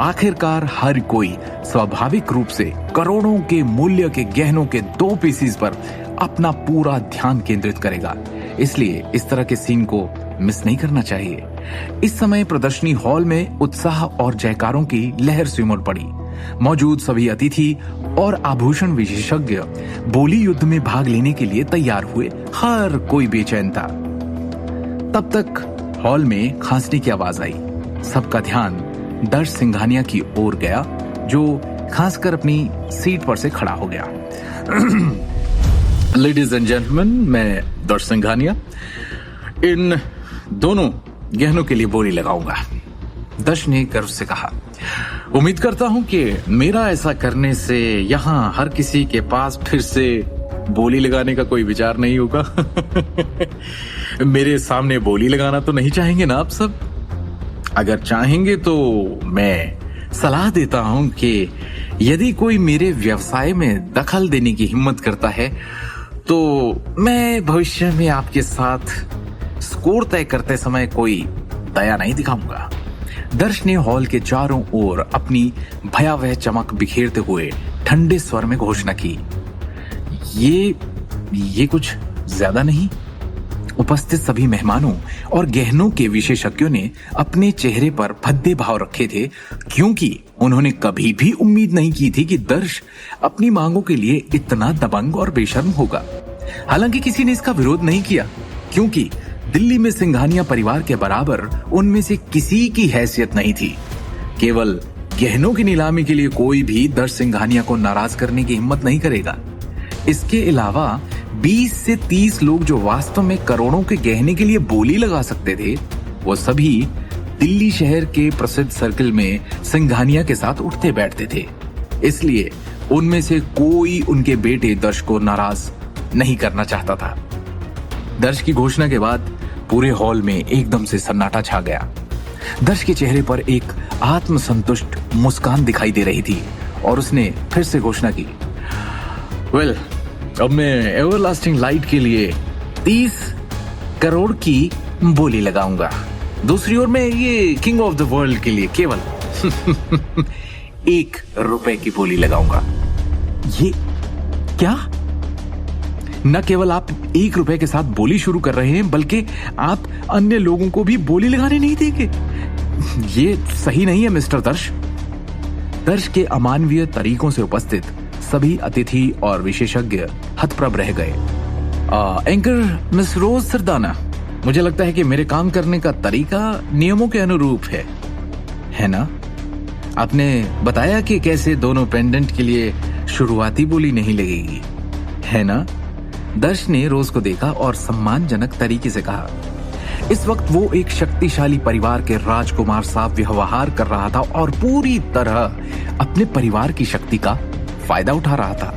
आखिरकार हर कोई स्वाभाविक रूप से करोड़ों के मूल्य के गहनों के 2 पीसीज पर अपना पूरा ध्यान केंद्रित करेगा। इसलिए इस तरह के सीन को मिस नहीं करना चाहिए। इस समय प्रदर्शनी हॉल में उत्साह और जयकारों की लहर से उमड़ पड़ी। मौजूद सभी अतिथि और आभूषण विशेषज्ञ बोली युद्ध में भाग लेने के लिए तैयार हुए। हर कोई बेचैन था। तब तक हॉल में खांसने की आवाज आई। सबका ध्यान दर्श सिंघानिया की ओर गया, जो खांसकर अपनी सीट पर से खड़ा हो गया। लेडीज एंड जेंटलमैन, मैं दर्श सिंघानिया इन दोनों गहनों के लिए बोली लगाऊंगा। दर्श ने गर्व से कहा, उम्मीद करता हूं कि मेरा ऐसा करने से यहां हर किसी के पास फिर से बोली लगाने का कोई विचार नहीं होगा। मेरे सामने बोली लगाना तो नहीं चाहेंगे ना आप सब? अगर चाहेंगे तो मैं सलाह देता हूं कि यदि कोई मेरे व्यवसाय में दखल देने की हिम्मत करता है तो मैं भविष्य में आपके साथ स्कोर तय करते समय कोई दया नहीं दिखाऊंगा। दर्श ने हॉल के चारों ओर अपनी भयावह चमक बिखेरते हुए ठंडे स्वर में घोषणा की, ये कुछ ज्यादा नहीं? उपस्थित सभी मेहमानों और गहनों के विशेषज्ञों ने अपने चेहरे पर भद्दे भाव रखे थे, क्योंकि उन्होंने कभी भी उम्मीद नहीं की थी कि दर्श अपनी मांगों के लिए इतना दबंग और बेशर्म होगा। हालांकि किसी ने इसका विरोध नहीं किया, क्योंकि दिल्ली में सिंघानिया परिवार के बराबर उनमें से किसी की हैसियत नहीं थी। केवल गहनों की नीलामी के लिए कोई भी दर्श सिंघानिया को नाराज करने की हिम्मत नहीं करेगा। इसके अलावा 20 से 30 लोग जो वास्तव में करोड़ों के गहने के लिए बोली लगा सकते थे, वो सभी दिल्ली शहर के प्रसिद्ध सर्किल में सिंघानिया के साथ उठते बैठते थे। इसलिए उनमें से कोई उनके बेटे दर्श को नाराज नहीं करना चाहता था। दर्श की घोषणा के बाद पूरे हॉल में एकदम से सन्नाटा छा गया। दर्श के चेहरे पर एक आत्मसंतुष्ट मुस्कान दिखाई दे रही थी और उसने फिर से घोषणा की, वेल, अब मैं एवरलास्टिंग लाइट के लिए 30 करोड़ की बोली लगाऊंगा। दूसरी ओर मैं ये किंग ऑफ द वर्ल्ड के लिए केवल 1 रुपए की बोली लगाऊंगा। ये क्या? न केवल आप 1 रुपए के साथ बोली शुरू कर रहे हैं, बल्कि आप अन्य लोगों को भी बोली लगाने नहीं देंगे। ये सही नहीं है मिस्टर दर्श। दर्श के अमानवीय तरीकों से उपस्थित सभी अतिथि और विशेषज्ञ हतप्रभ रह गए। एंकर मिस रोज सरदाना, मुझे लगता है कि मेरे काम करने का तरीका नियमों के अनुरूप है ना? आपने बताया कि कैसे दोनों पेंडेंट के लिए शुरुआती बोली नहीं लगेगी, है ना? दर्श ने रोज को देखा और सम्मानजनक तरीके से कहा। इस वक्त वो एक शक्तिशाली परिवार के राजकुमार सा व्यवहार कर रहा था और पूरी तरह अपने परिवार की शक्ति का फायदा उठा रहा था।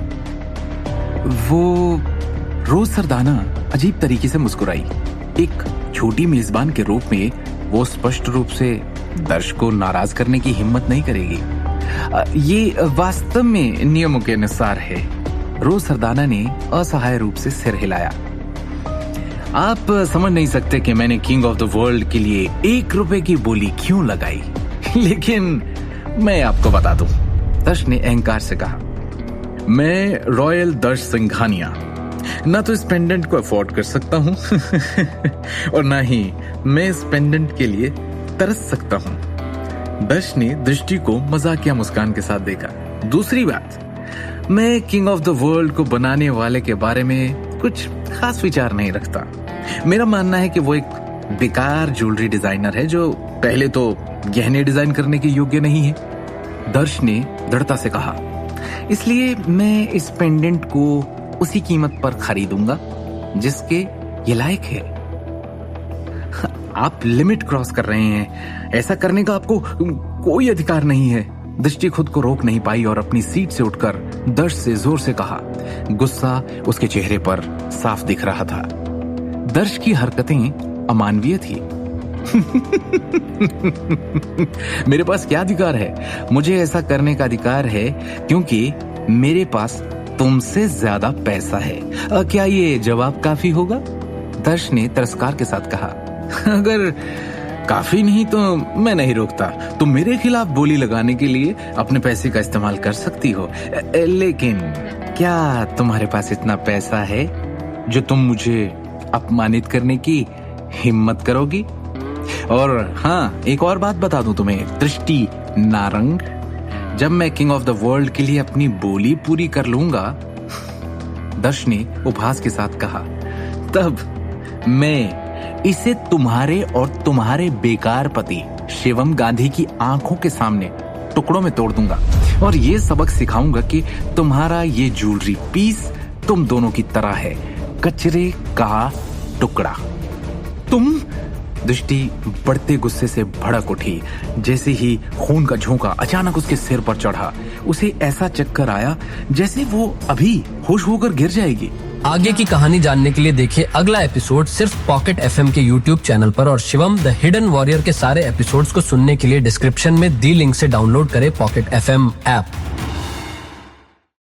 वो रोज सरदाना अजीब तरीके से मुस्कुराई। एक छोटी मेजबान के रूप में वो स्पष्ट रूप से दर्श को नाराज करने की हिम्मत नहीं करेगी। ये वास्तव में नियमों के अनुसार है। रोज सरदाना ने असहाय रूप से सिर हिलाया। आप समझ नहीं सकते कि मैंने किंग ऑफ द वर्ल्ड के लिए 1 रुपए की बोली क्यों लगाई, लेकिन मैं आपको बता दूं, दर्श ने अहंकार से कहा। मैं रॉयल दर्श सिंघानिया ना तो इस पेंडेंट को अफोर्ड कर सकता हूं और ना ही मैं इस पेंडेंट के लिए तरस सकता हूं। दर्श ने दृष्टि को मजाकिया मुस्कान के साथ देखा। दूसरी बात, मैं किंग ऑफ द वर्ल्ड को बनाने वाले के बारे में कुछ खास विचार नहीं रखता। मेरा मानना है कि वो एक बेकार ज्वेलरी डिजाइनर है जो पहले तो गहने डिजाइन करने के योग्य नहीं है। दर्श ने दृढ़ता से कहा। इसलिए मैं इस पेंडेंट को उसी कीमत पर खरीदूंगा जिसके ये लायक है। आप लिमिट क्रॉस कर रहे हैं। ऐसा करने का आपको कोई अधिकार नहीं है। दृष्टि खुद को रोक नहीं पाई और अपनी सीट से उठकर दर्श से जोर से कहा। गुस्सा उसके चेहरे पर साफ दिख रहा था। दर्श की हरकतें अमानवीय थी। मेरे पास क्या अधिकार है? मुझे ऐसा करने का अधिकार है क्योंकि मेरे पास तुमसे ज्यादा पैसा है। क्या ये जवाब काफी होगा? दर्श ने तिरस्कार के साथ कहा। अगर काफी नहीं तो मैं नहीं रोकता। तुम मेरे खिलाफ बोली लगाने के लिए अपने पैसे का इस्तेमाल कर सकती हो, लेकिन क्या तुम्हारे पास इतना पैसा है जो तुम मुझे अपमानित करने की हिम्मत करोगी? और हाँ, एक और बात बता दूं तुम्हें, दृष्टि नारंग, जब मैं किंग ऑफ द वर्ल्ड के लिए अपनी बोली पूरी कर लूंगा, दर्श ने उपहास के साथ कहा, तब मैं इसे तुम्हारे और तुम्हारे बेकार पति शिवम गांधी की आंखों के सामने टुकड़ों में तोड़ दूंगा और ये सबक सिखाऊंगा कि तुम्हारा ये ज्वेलरी पीस तुम दोनों की तरह है, कचरे का टुकड़ा। तुम? दृष्टि बढ़ते गुस्से से भड़क उठी। जैसे ही खून का झोंका अचानक उसके सिर पर चढ़ा, उसे ऐसा चक्कर आया जैसे वो अभी होश होकर गिर जाएगी। आगे की कहानी जानने के लिए देखिए अगला एपिसोड सिर्फ पॉकेट एफएम के यूट्यूब चैनल पर और शिवम द हिडन वॉरियर के सारे एपिसोड्स को सुनने के लिए डिस्क्रिप्शन में दी लिंक से डाउनलोड करें पॉकेट एफएम ऐप।